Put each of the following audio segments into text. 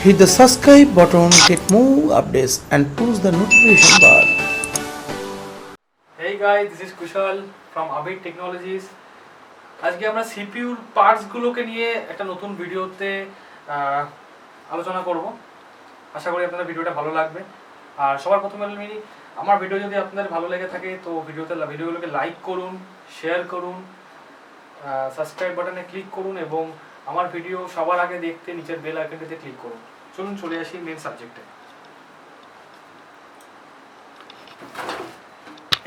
Hit the subscribe button, get more updates and push the notification bar. Hey guys, this is Kushal from Abir Technologies. আজকে আমরা সিপিইউর পার্টসগুলোকে নিয়ে একটা নতুন ভিডিওতে আলোচনা করব। আশা করি আপনাদের ভিডিওটা ভালো লাগবে। আর সবার প্রথমে আমি আমার ভিডিও যদি আপনাদের ভালো লেগে থাকে তো ভিডিওগুলোকে লাইক করুন, শেয়ার করুন, সাবস্ক্রাইব বাটনে ক্লিক করুন এবং আমার ভিডিও সবার আগে দেখতে নিচের বেল আইকনটিতে ক্লিক করুন। চলুন চলে আসি মেন সাবজেক্টে।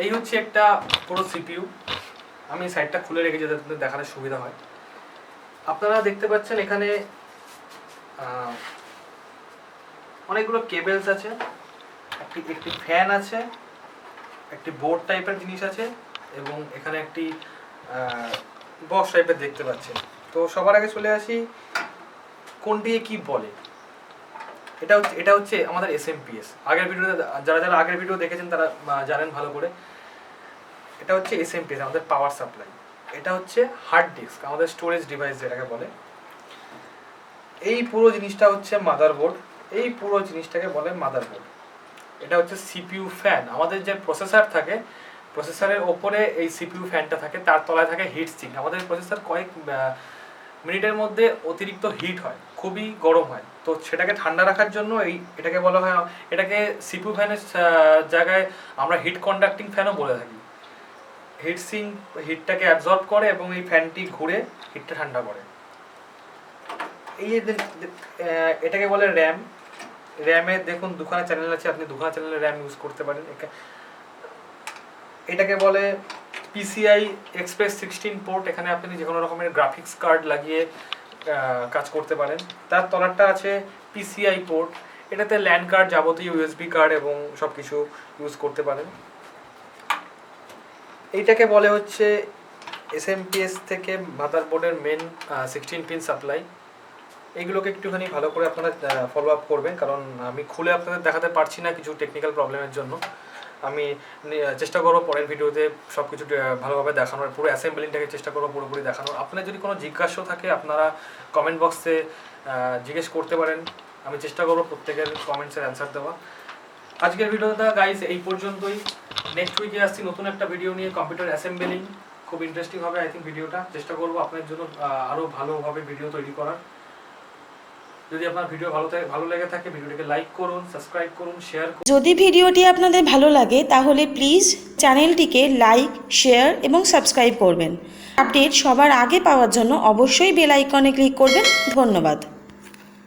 এই হচ্ছে একটা পুরো সিপিইউ। আমি সাইডটা খুলে রেখেছি যাতে আপনাদের দেখাতে সুবিধা হয়। আপনারা দেখতে পাচ্ছেন এখানে অনেকগুলো কেবলস আছে, একটি ফ্যান আছে, একটি বোর্ড টাইপের জিনিস আছে এবং এখানে একটি বক্স টাইপের দেখতে পাচ্ছেন। তো সবার আগে চলে আসি কোনটি কি বলে। এটা হচ্ছে আমাদের এসএমপিএস। আগের ভিডিওতে যারা আগের ভিডিও দেখেছেন তারা জানেন ভালো করে। এটা হচ্ছে এসএমপিএস, আমাদের পাওয়ার সাপ্লাই। এটা হচ্ছে হার্ড ডিস্ক, আমাদের স্টোরেজ ডিভাইস যেটাকে বলে। এই পুরো জিনিসটা হচ্ছে মাদারবোর্ড। এই পুরো জিনিসটাকে বলে মাদারবোর্ড। এটা হচ্ছে সিপিইউ ফ্যান। আমাদের যে প্রসেসর থাকে, প্রসেসরের ওপরে এই সিপিইউ ফ্যানটা থাকে, তার তলায় থাকে হিট সিঙ্ক। আমাদের প্রসেসর কয়েক মিনিটের মধ্যে অতিরিক্ত হিট হয়, খুবই গরম হয়। তো সেটাকে ঠান্ডা রাখার জন্য এটাকে বলা হয়, এটাকে সিপিইউ ফ্যানের জায়গায় আমরা হিট কন্ডাক্টিং ফ্যানও বলে থাকি। হিট সিঙ্ক হিটটাকে অ্যাবজর্ব করে এবং এই ফ্যানটি ঘুরে হিটটা ঠান্ডা করে। এই এটাকে বলে র্যাম। র্যামে দেখুন দুখানা চ্যানেল আছে, আপনি দুখানা চ্যানেলের র্যাম ইউজ করতে পারেন। এটাকে বলে পিসিআই এক্সপ্রেস 16 পোর্ট। এখানে আপনি যে কোনো রকমের গ্রাফিক্স কার্ড লাগিয়ে কাজ করতে পারেন। তার তলারটা আছে পিসিআই পোর্ট। এটাতে ল্যান্ড কার্ড, যাবতীয় ইউএসবি কার্ড এবং সব কিছু ইউজ করতে পারেন। এইটাকে বলে হচ্ছে এসএমপিএস থেকে মাদারবোর্ডের মেন 16 পিন সাপ্লাই। এইগুলোকে একটুখানি ভালো করে আপনারা ফলো আপ করবেন, কারণ আমি খুলে আপনাদের দেখাতে পারছি না কিছু টেকনিক্যাল প্রবলেমের জন্য। আমি চেষ্টা করবো পরের ভিডিওতে সব কিছু ভালোভাবে দেখানোর, পুরো অ্যাসেম্বলিংটাকে চেষ্টা করবো পুরোপুরি দেখানোর। আপনার যদি কোনো জিজ্ঞাসা থাকে আপনারা কমেন্ট বক্সে জিজ্ঞেস করতে পারেন। আমি চেষ্টা করবো প্রত্যেকের কমেন্টসের অ্যান্সার দেওয়া। আজকের ভিডিওটা গাইস এই পর্যন্তই। নেক্সট উইকে আসছি নতুন একটা ভিডিও নিয়ে, কম্পিউটার অ্যাসেম্বলিং। খুব ইন্টারেস্টিং হবে আই থিঙ্ক ভিডিওটা। চেষ্টা করবো আপনার জন্য আরও ভালোভাবে ভিডিও তৈরি করার। যদি আপনার ভিডিও ভালো লেগে থাকে ভিডিওটাকে লাইক করুন, সাবস্ক্রাইব করুন, শেয়ার করুন। যদি ভিডিওটি আপনাদের ভালো লাগে তাহলে প্লিজ চ্যানেলটিকে লাইক, শেয়ার এবং সাবস্ক্রাইব করবেন। আপডেট সবার আগে পাওয়ার জন্য অবশ্যই বেল আইকনে ক্লিক করবেন। ধন্যবাদ।